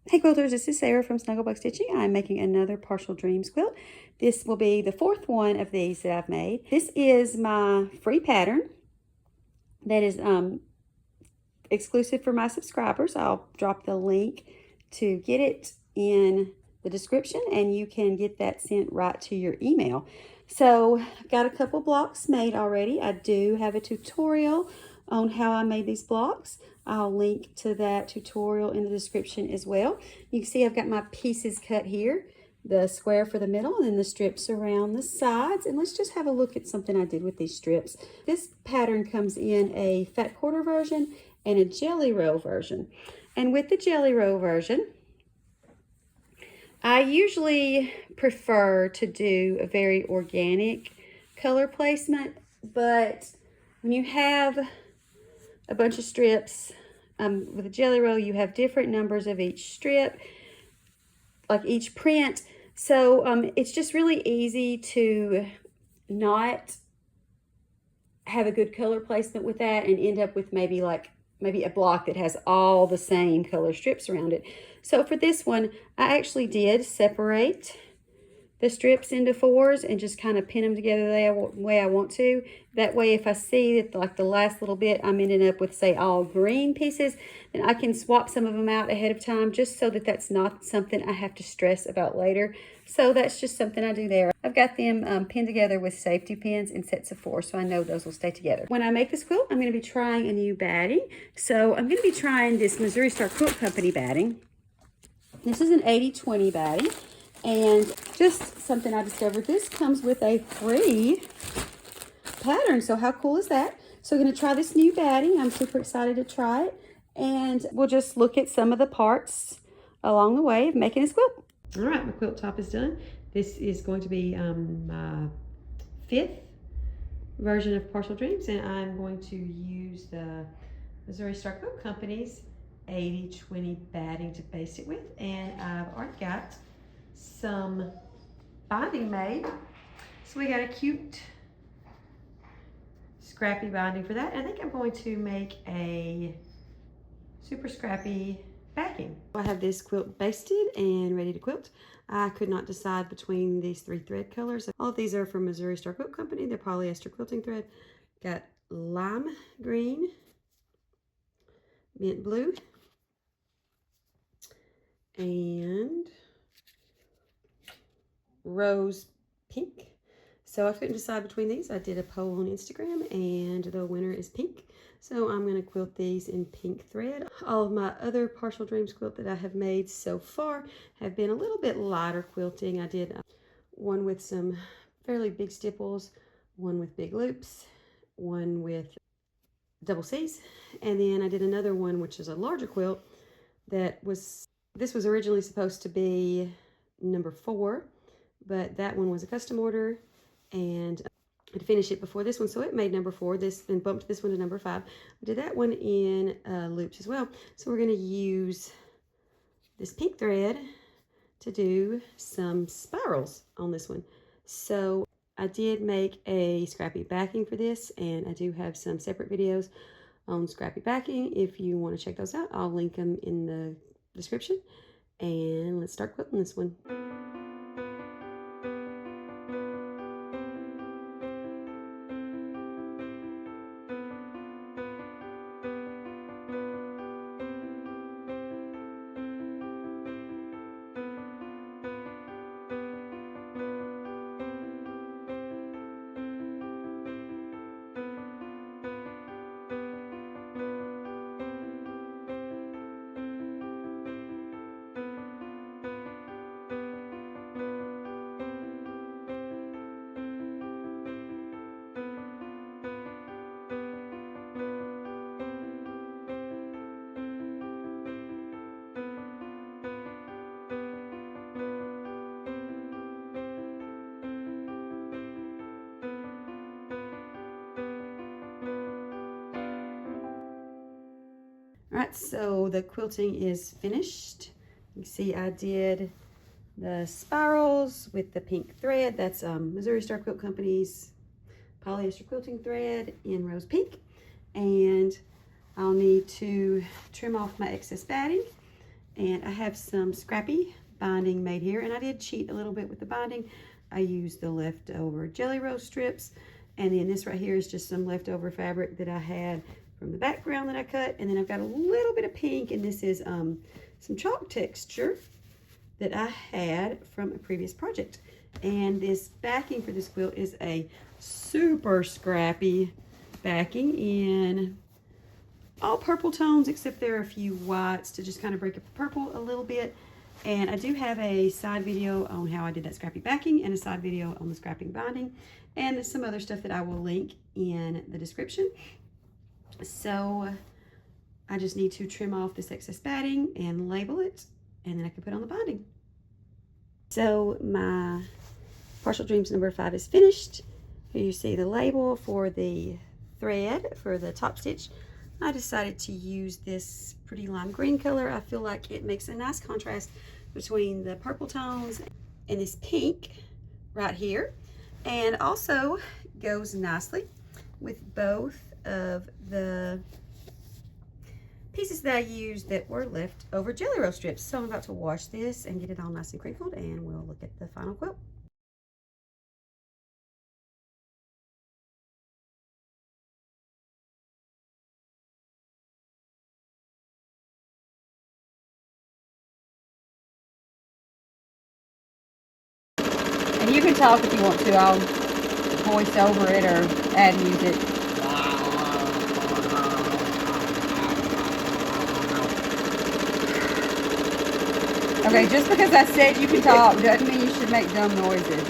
Hey quilters, this is Sarah from Snugglebug Stitching. I'm making another Partial Dreams quilt. This will be the fourth one of these that I've made. This is my free pattern that is exclusive for my subscribers. I'll drop the link to get it in the description and you can get that sent right to your email. So I've got a couple blocks made already. I do have a tutorial on how I made these blocks. I'll link to that tutorial in the description as well. You can see I've got my pieces cut here, the square for the middle and then the strips around the sides. And let's just have a look at something I did with these strips. This pattern comes in a fat quarter version and a jelly roll version. And with the jelly roll version, I usually prefer to do a very organic color placement, but when you have a bunch of strips, with a jelly roll, you have different numbers of each strip, like each print. So it's just really easy to not have a good color placement with that and end up with maybe a block that has all the same color strips around it. So for this one, I actually did separate the strips into fours and just kind of pin them together the way I want to. That way, if I see that like the last little bit, I'm ending up with, say, all green pieces, then I can swap some of them out ahead of time just so that that's not something I have to stress about later. So that's just something I do there. I've got them pinned together with safety pins in sets of 4, so I know those will stay together. When I make this quilt, I'm going to be trying a new batting. So I'm going to be trying this Missouri Star Quilt Company batting. This is an 80/20 batting. And just something I discovered, this comes with a free pattern. So how cool is that? So we're going to try this new batting. I'm super excited to try it. And we'll just look at some of the parts along the way of making this quilt. All right, my quilt top is done. This is going to be my 5th version of Partial Dreams, and I'm going to use the Missouri Star Quilt Company's 80/20 batting to base it with. And I've already got some binding made. So we got a cute scrappy binding for that. I think I'm going to make a super scrappy backing. I have this quilt basted and ready to quilt. I could not decide between these 3 thread colors. All of these are from Missouri Star Quilt Company. They're polyester quilting thread. Got lime green, mint blue, and rose pink. So I couldn't decide between these. I did a poll on Instagram and the winner is pink. So I'm going to quilt these in pink thread. All of my other Partial Dreams quilt that I have made so far have been a little bit lighter quilting. I did one with some fairly big stipples, one with big loops, one with double C's, and then I did another one which is a larger quilt that was, this was originally supposed to be number 4, but that one was a custom order and I had to finish it before this one, so it made number 4. This then bumped this one to number 5. I did that one in loops as well. So we're going to use this pink thread to do some spirals on this one. So I did make a scrappy backing for this, and I do have some separate videos on scrappy backing. If you want to check those out, I'll link them in the description. And let's start quilting this one. All right, so the quilting is finished. You see I did the spirals with the pink thread. That's Missouri Star Quilt Company's polyester quilting thread in rose pink. And I'll need to trim off my excess batting And I have some scrappy binding made here, and I did cheat a little bit with the binding. I used the leftover Jelly Roll strips, and then this right here is just some leftover fabric that I had from the background that I cut. And then I've got a little bit of pink, and this is some chalk texture that I had from a previous project. And this backing for this quilt is a super scrappy backing in all purple tones, except there are a few whites to just kind of break up the purple a little bit. And I do have a side video on how I did that scrappy backing and a side video on the scrapping binding and some other stuff that I will link in the description. So I just need to trim off this excess batting and label it, and then I can put on the binding. So my Partial Dreams number 5 is finished. Here you see the label for the thread for the top stitch. I decided to use this pretty lime green color. I feel like it makes a nice contrast between the purple tones and this pink right here, and also goes nicely with both of the pieces that I used that were left over Jelly Roll strips. So I'm about to wash this and get it all nice and crinkled, and we'll look at the final quilt. And you can talk if you want to. I'll voice over it or add music. Okay, just because I said you can talk doesn't mean you should make dumb noises.